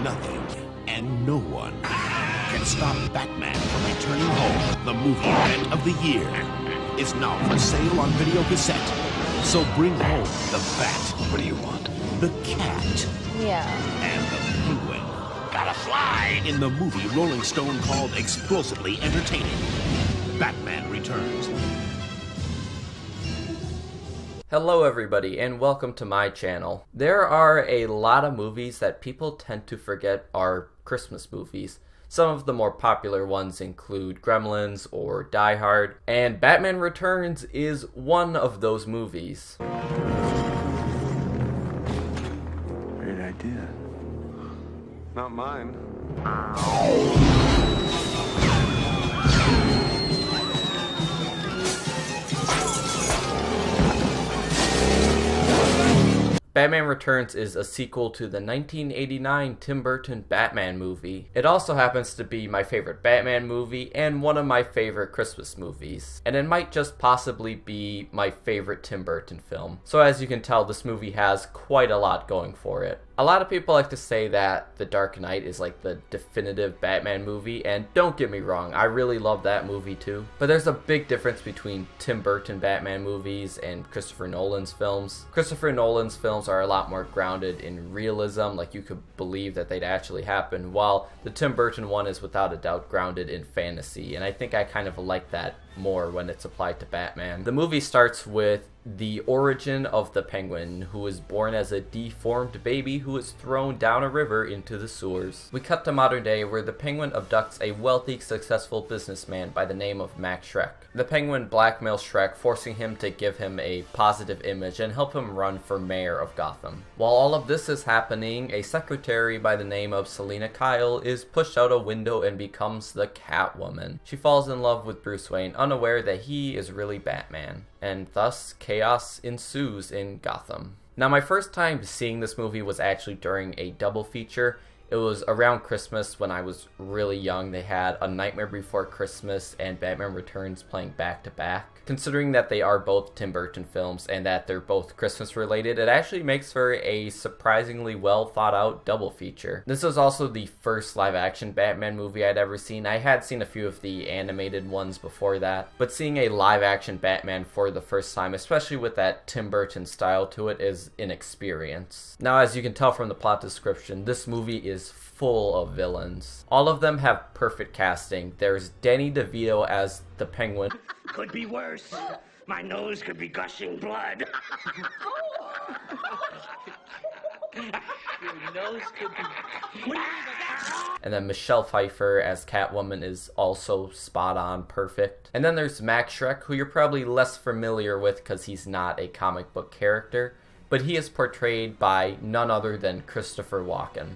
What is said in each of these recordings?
Nothing and no one can stop Batman from returning home. The movie event of the year is now for sale on video cassette. So bring home the Bat. What do you want? The Cat. Yeah. And the Penguin. Gotta fly! In the movie Rolling Stone called explosively entertaining, Batman Returns. Hello everybody and welcome to my channel. There are a lot of movies that people tend to forget are Christmas movies. Some of the more popular ones include Gremlins or Die Hard, and Batman Returns is one of those movies. Great idea. Not mine. Batman Returns is a sequel to the 1989 Tim Burton Batman movie. It also happens to be my favorite Batman movie and one of my favorite Christmas movies. And it might just possibly be my favorite Tim Burton film. So as you can tell, this movie has quite a lot going for it. A lot of people like to say that The Dark Knight is like the definitive Batman movie, and don't get me wrong, I really love that movie too. But there's a big difference between Tim Burton Batman movies and Christopher Nolan's films. Christopher Nolan's films are a lot more grounded in realism, like you could believe that they'd actually happen, while the Tim Burton one is without a doubt grounded in fantasy, and I think I kind of like that more when it's applied to Batman. The movie starts with the origin of the Penguin, who was born as a deformed baby who was thrown down a river into the sewers. We cut to modern day where the Penguin abducts a wealthy, successful businessman by the name of Max Schreck. The Penguin blackmails Schreck, forcing him to give him a positive image and help him run for mayor of Gotham. While all of this is happening, a secretary by the name of Selina Kyle is pushed out a window and becomes the Catwoman. She falls in love with Bruce Wayne, unaware that he is really Batman, and thus chaos ensues in Gotham. Now, my first time seeing this movie was actually during a double feature. It was around Christmas when I was really young. They had A Nightmare Before Christmas and Batman Returns playing back to back. Considering that they are both Tim Burton films and that they're both Christmas related, it actually makes for a surprisingly well thought out double feature. This was also the first live action Batman movie I'd ever seen. I had seen a few of the animated ones before that, but seeing a live action Batman for the first time, especially with that Tim Burton style to it, is an experience. Now, as you can tell from the plot description, this movie is full of villains. All of them have perfect casting. There's Danny DeVito as the Penguin. Could be worse. My nose could be gushing blood. Your nose could be... And then Michelle Pfeiffer as Catwoman is also spot on perfect. And then there's Max Schreck, who you're probably less familiar with because he's not a comic book character, but he is portrayed by none other than Christopher Walken.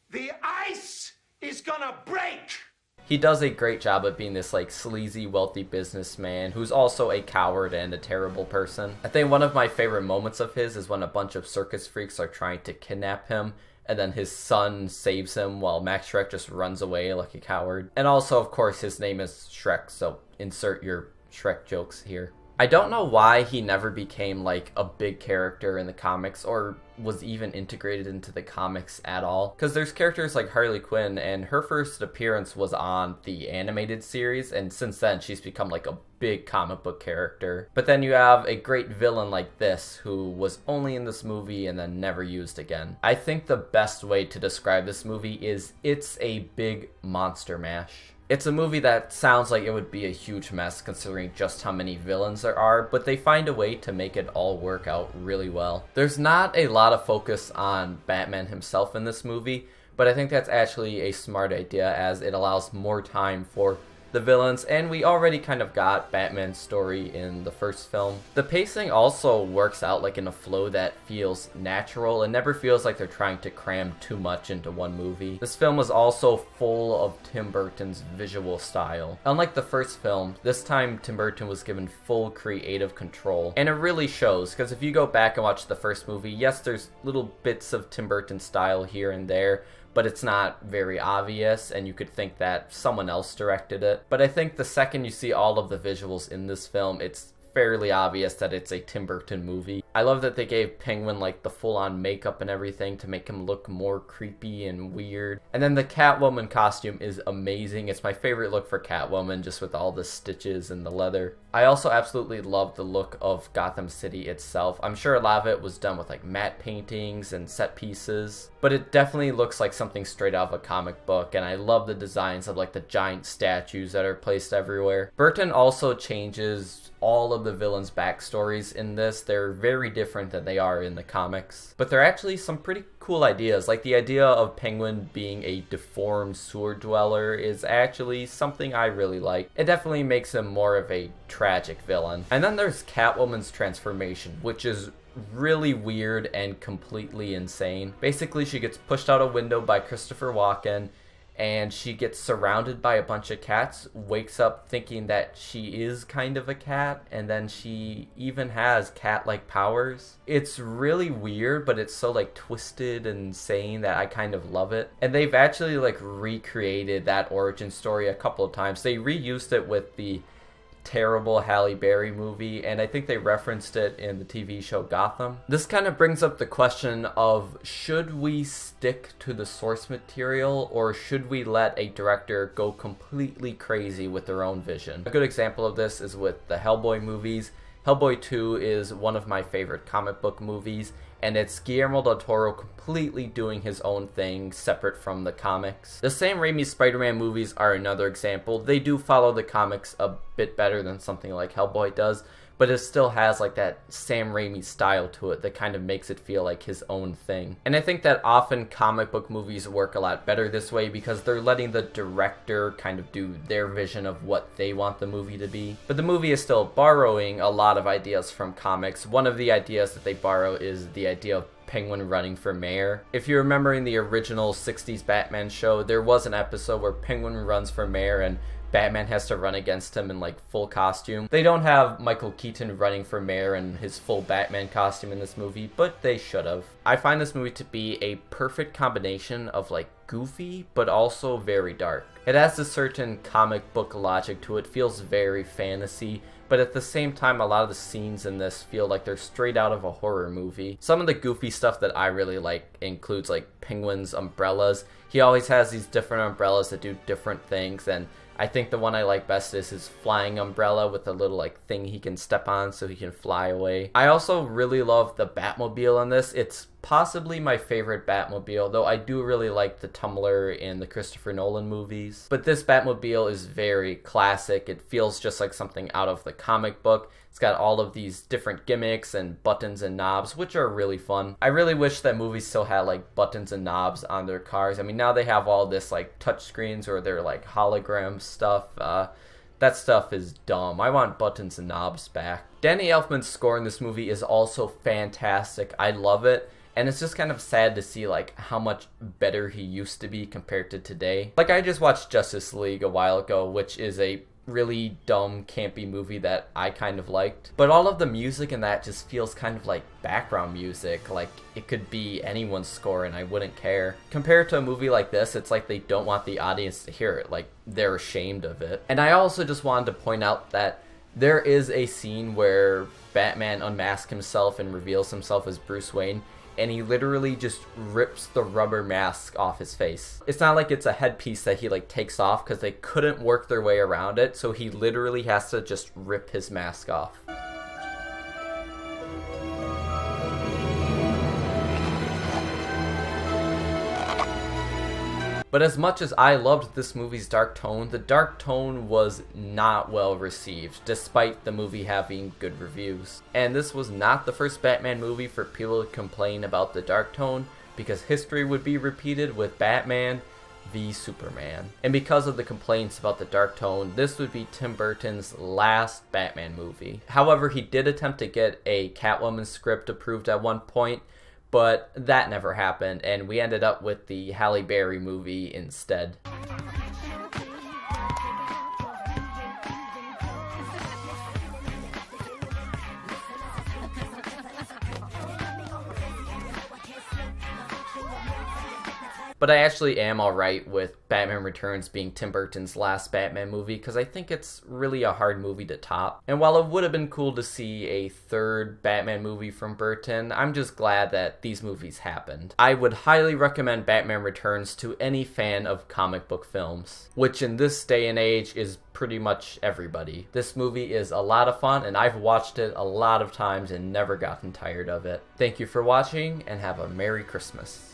The ice is gonna break! He does a great job of being this like sleazy, wealthy businessman who's also a coward and a terrible person. I think one of my favorite moments of his is when a bunch of circus freaks are trying to kidnap him, and then his son saves him while Max Schreck just runs away like a coward. And also, of course, his name is Schreck, so insert your Shrek jokes here. I don't know why he never became like a big character in the comics or was even integrated into the comics at all. Because there's characters like Harley Quinn, and her first appearance was on the animated series, and since then she's become like a big comic book character. But then you have a great villain like this who was only in this movie and then never used again. I think the best way to describe this movie is it's a big monster mash. It's a movie that sounds like it would be a huge mess considering just how many villains there are, but they find a way to make it all work out really well. There's not a lot of focus on Batman himself in this movie, but I think that's actually a smart idea as it allows more time for the villains, and we already kind of got Batman's story in the first film. The pacing also works out like in a flow that feels natural and never feels like they're trying to cram too much into one movie. This film is also full of Tim Burton's visual style. Unlike the first film, this time Tim Burton was given full creative control, and it really shows, because if you go back and watch the first movie, yes, there's little bits of Tim Burton style here and there, but it's not very obvious, and you could think that someone else directed it. But I think the second you see all of the visuals in this film, it's fairly obvious that it's a Tim Burton movie. I love that they gave Penguin like the full-on makeup and everything to make him look more creepy and weird. And then the Catwoman costume is amazing. It's my favorite look for Catwoman, just with all the stitches and the leather. I also absolutely love the look of Gotham City itself. I'm sure a lot of it was done with like matte paintings and set pieces, but it definitely looks like something straight out of a comic book, and I love the designs of like the giant statues that are placed everywhere. Burton also changes all of the villains' backstories in this. They're very different than they are in the comics, but they're actually some pretty cool ideas. Like the idea of Penguin being a deformed sewer dweller is actually something I really like. It definitely makes him more of a tragic villain. And then there's Catwoman's transformation, which is really weird and completely insane. Basically, she gets pushed out a window by Christopher Walken, and she gets surrounded by a bunch of cats, wakes up thinking that she is kind of a cat, and then she even has cat-like powers. It's really weird, but it's so like twisted and insane that I kind of love it. And they've actually like recreated that origin story a couple of times. They reused it with the terrible Halle Berry movie, and I think they referenced it in the TV show Gotham. This kind of brings up the question of, should we stick to the source material, or should we let a director go completely crazy with their own vision? A good example of this is with the Hellboy movies. Hellboy 2 is one of my favorite comic book movies, and it's Guillermo del Toro completely doing his own thing separate from the comics. The Sam Raimi Spider-Man movies are another example. They do follow the comics a bit better than something like Hellboy does, but it still has like that Sam Raimi style to it that kind of makes it feel like his own thing. And I think that often comic book movies work a lot better this way because they're letting the director kind of do their vision of what they want the movie to be. But the movie is still borrowing a lot of ideas from comics. One of the ideas that they borrow is the idea of Penguin running for mayor. If you remember in the original 60s Batman show, there was an episode where Penguin runs for mayor and Batman has to run against him in like full costume. They don't have Michael Keaton running for mayor in his full Batman costume in this movie, but they should have. I find this movie to be a perfect combination of like goofy, but also very dark. It has a certain comic book logic to it, feels very fantasy, but at the same time, a lot of the scenes in this feel like they're straight out of a horror movie. Some of the goofy stuff that I really like includes like Penguin's umbrellas. He always has these different umbrellas that do different things, and I think the one I like best is his flying umbrella with a little like thing he can step on so he can fly away. I also really love the Batmobile in this. It's possibly my favorite Batmobile, though I do really like the Tumbler in the Christopher Nolan movies. But this Batmobile is very classic. It feels just like something out of the comic book. It's got all of these different gimmicks and buttons and knobs, which are really fun. I really wish that movies still had like buttons and knobs on their cars. I mean, now they have all this like touch screens or their like hologram stuff. That stuff is dumb. I want buttons and knobs back. Danny Elfman's score in this movie is also fantastic. I love it. And it's just kind of sad to see like how much better he used to be compared to today. Like I just watched Justice League a while ago, which is a really dumb, campy movie that I kind of liked. But all of the music in that just feels kind of like background music. Like it could be anyone's score and I wouldn't care. Compared to a movie like this, it's like they don't want the audience to hear it. Like they're ashamed of it. And I also just wanted to point out that there is a scene where Batman unmasks himself and reveals himself as Bruce Wayne, and he literally just rips the rubber mask off his face. It's not like it's a headpiece that he like takes off because they couldn't work their way around it, so he literally has to just rip his mask off. But as much as I loved this movie's dark tone, the dark tone was not well received, despite the movie having good reviews. And this was not the first Batman movie for people to complain about the dark tone, because history would be repeated with Batman v Superman. And because of the complaints about the dark tone, this would be Tim Burton's last Batman movie. However, he did attempt to get a Catwoman script approved at one point, but that never happened, and we ended up with the Halle Berry movie instead. But I actually am alright with Batman Returns being Tim Burton's last Batman movie because I think it's really a hard movie to top. And while it would have been cool to see a third Batman movie from Burton, I'm just glad that these movies happened. I would highly recommend Batman Returns to any fan of comic book films, which in this day and age is pretty much everybody. This movie is a lot of fun and I've watched it a lot of times and never gotten tired of it. Thank you for watching and have a Merry Christmas.